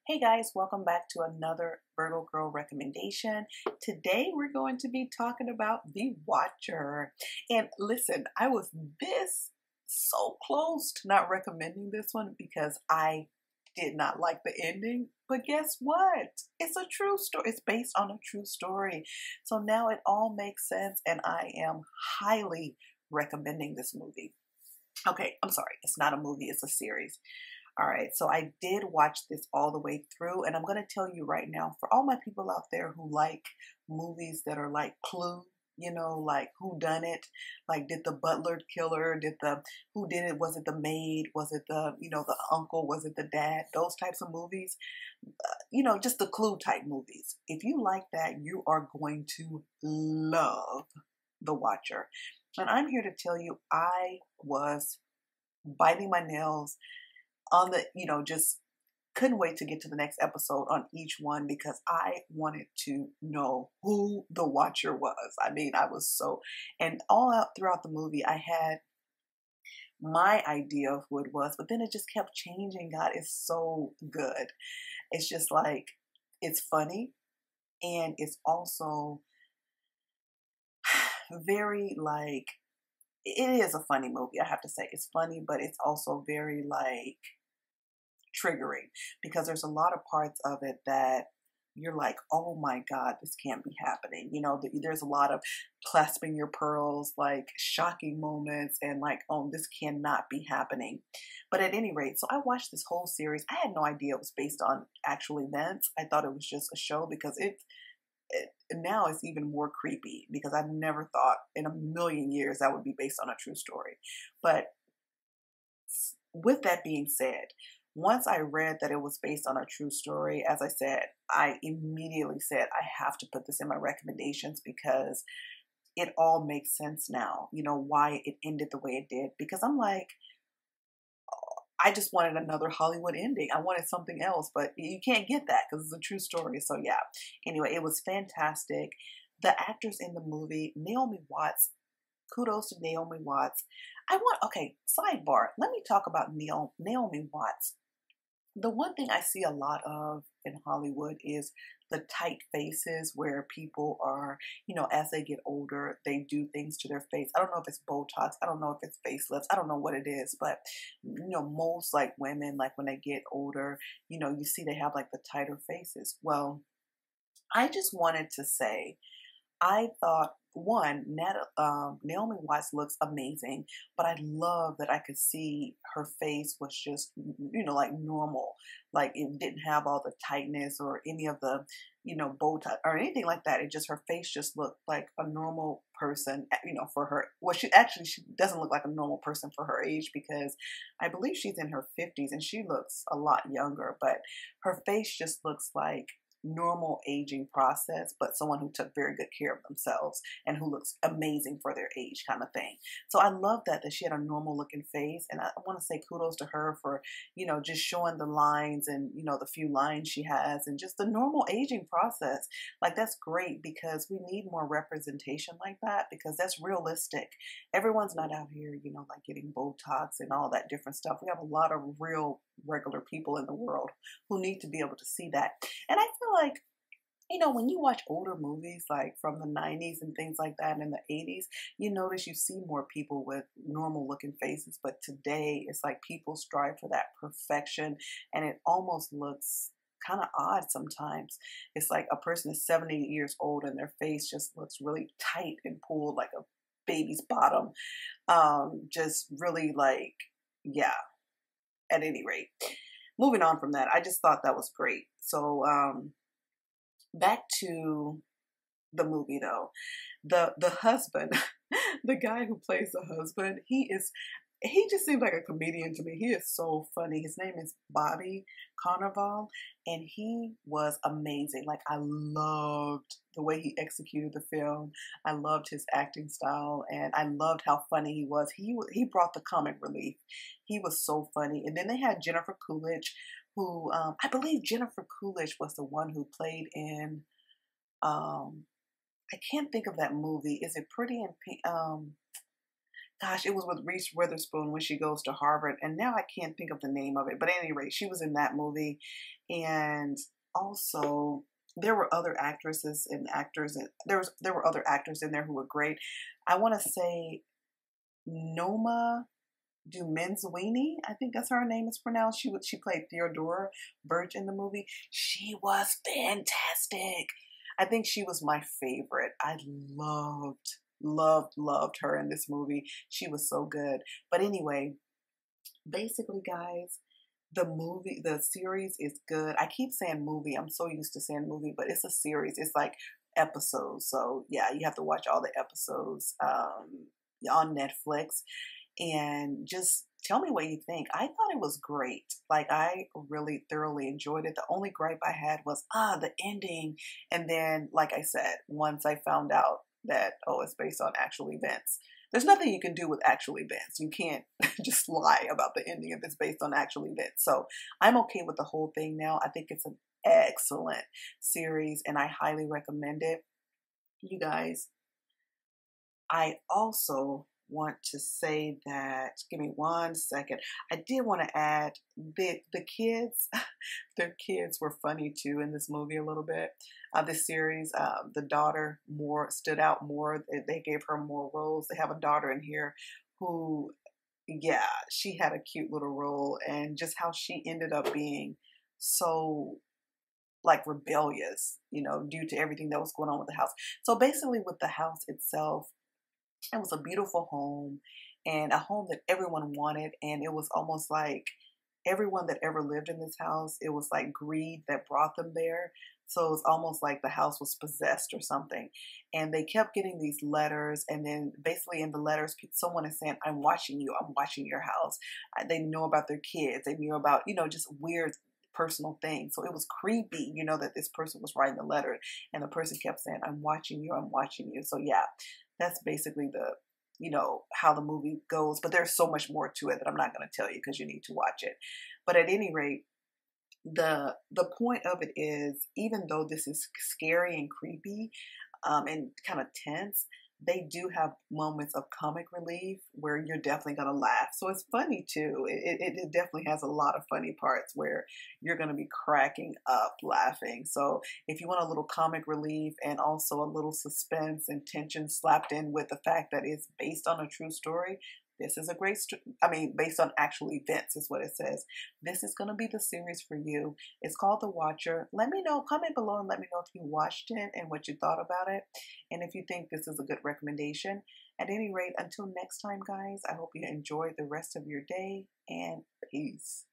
Hey guys, welcome back to another Virgo Girl recommendation. Today we're going to be talking about The Watcher. And listen, I was this so close to not recommending this one because I did not like the ending. But guess what? It's a true story. It's based on a true story. So now it all makes sense, and I am highly recommending this movie. Okay, I'm sorry. It's not a movie, it's a series. All right, so I did watch this all the way through, and I'm going to tell you right now, for all my people out there who like movies that are like Clue, like who done it, like did the butler killer, did the who did it, was it the maid, was it the uncle, was it the dad, those types of movies, just the Clue type movies. If you like that, you are going to love The Watcher. And I'm here to tell you, I was biting my nails on just couldn't wait to get to the next episode on each one because I wanted to know who the Watcher was. I mean, I was and all out throughout the movie, I had my idea of who it was, but then it just kept changing. God, it's so good. It's just like, it's funny, and it's also very like, it is a funny movie, I have to say. It's funny, but it's also very like triggering because there's a lot of parts of it that you're like, oh my God, this can't be happening. There's a lot of clasping your pearls, like shocking moments, and like, oh, this cannot be happening. But at any rate, so I watched this whole series. I had no idea it was based on actual events. I thought it was just a show because now it's even more creepy because I've never thought in a million years that would be based on a true story. But with that being said, once I read that it was based on a true story, as I said, I immediately said, I have to put this in my recommendations because it all makes sense now, why it ended the way it did. Because I'm like, I just wanted another Hollywood ending. I wanted something else, but you can't get that because it's a true story. So yeah, anyway, it was fantastic. The actors in the movie, Naomi Watts, kudos to Naomi Watts. Okay, sidebar, let me talk about Naomi Watts. The one thing I see a lot of in Hollywood is the tight faces where people are, as they get older, they do things to their face. I don't know if it's Botox. I don't know if it's facelifts. I don't know what it is, but, most like women, like when they get older, you see they have like the tighter faces. Well, I just wanted to say, I thought, one, Naomi Watts looks amazing, but I love that I could see her face was just, like normal. Like it didn't have all the tightness or any of the, Botox or anything like that. It just, her face just looked like a normal person, for her. Well, she doesn't look like a normal person for her age because I believe she's in her 50s and she looks a lot younger, but her face just looks like normal aging process, but someone who took very good care of themselves and who looks amazing for their age kind of thing. So I love that she had a normal looking face, and I want to say kudos to her for, just showing the lines and, the few lines she has and just the normal aging process. Like that's great because we need more representation like that because that's realistic. Everyone's not out here, like getting Botox and all that different stuff. We have a lot of real regular people in the world who need to be able to see that. And I feel like, when you watch older movies like from the 90s and things like that and the 80s, you notice you see more people with normal looking faces. But today it's like people strive for that perfection and it almost looks kind of odd sometimes. It's like a person is 70 years old and their face just looks really tight and pulled like a baby's bottom. Just really like, yeah, at any rate. Moving on from that, I just thought that was great. So, back to the movie though. The husband, the guy who plays the husband, he just seems like a comedian to me. He is so funny. His name is Bobby Carnival, and he was amazing. Like I loved the way he executed the film. I loved his acting style, and I loved how funny he was. He brought the comic relief. He was so funny. And then they had Jennifer Coolidge, who I believe Jennifer Coolidge was the one who played in. I can't think of that movie. Is it Pretty in Pink? Gosh, it was with Reese Witherspoon when she goes to Harvard, and now I can't think of the name of it. But at any rate, she was in that movie, and also there were other actresses and actors, and there were other actors in there who were great. I want to say Noma Dumenzwini, I think that's how her name is pronounced. She played Theodora Birch in the movie. She was fantastic. I think she was my favorite. I loved her in this movie. She was so good. But anyway, basically, guys, the series is good. I keep saying movie. I'm so used to saying movie, but it's a series. It's like episodes. So yeah, you have to watch all the episodes on Netflix and just tell me what you think. I thought it was great. Like I really thoroughly enjoyed it. The only gripe I had was the ending. And then, like I said, once I found out that it's based on actual events. There's nothing you can do with actual events. You can't just lie about the ending if it's based on actual events. So I'm okay with the whole thing now. I think it's an excellent series and I highly recommend it. You guys, I also want to say that, give me one second. I did want to add the kids, their kids were funny too in this movie a little bit. This series, the daughter more stood out more. They gave her more roles. They have a daughter in here who, yeah, she had a cute little role and just how she ended up being so like rebellious, due to everything that was going on with the house. So basically with the house itself, it was a beautiful home and a home that everyone wanted. And it was almost like everyone that ever lived in this house, it was like greed that brought them there. So it was almost like the house was possessed or something. And they kept getting these letters. And then basically in the letters, someone is saying, I'm watching you. I'm watching your house. They know about their kids. They knew about, just weird personal things. So it was creepy, that this person was writing the letter and the person kept saying, I'm watching you. I'm watching you. So yeah, that's basically how the movie goes. But there's so much more to it that I'm not going to tell you because you need to watch it. But at any rate, the point of it is, even though this is scary and creepy and kind of tense, they do have moments of comic relief where you're definitely going to laugh. So it's funny too. It definitely has a lot of funny parts where you're going to be cracking up laughing. So if you want a little comic relief and also a little suspense and tension slapped in with the fact that it's based on a true story, this is a great, based on actual events is what it says. This is going to be the series for you. It's called The Watcher. Let me know, comment below and let me know if you watched it and what you thought about it. And if you think this is a good recommendation. At any rate, until next time, guys, I hope you enjoy the rest of your day and peace.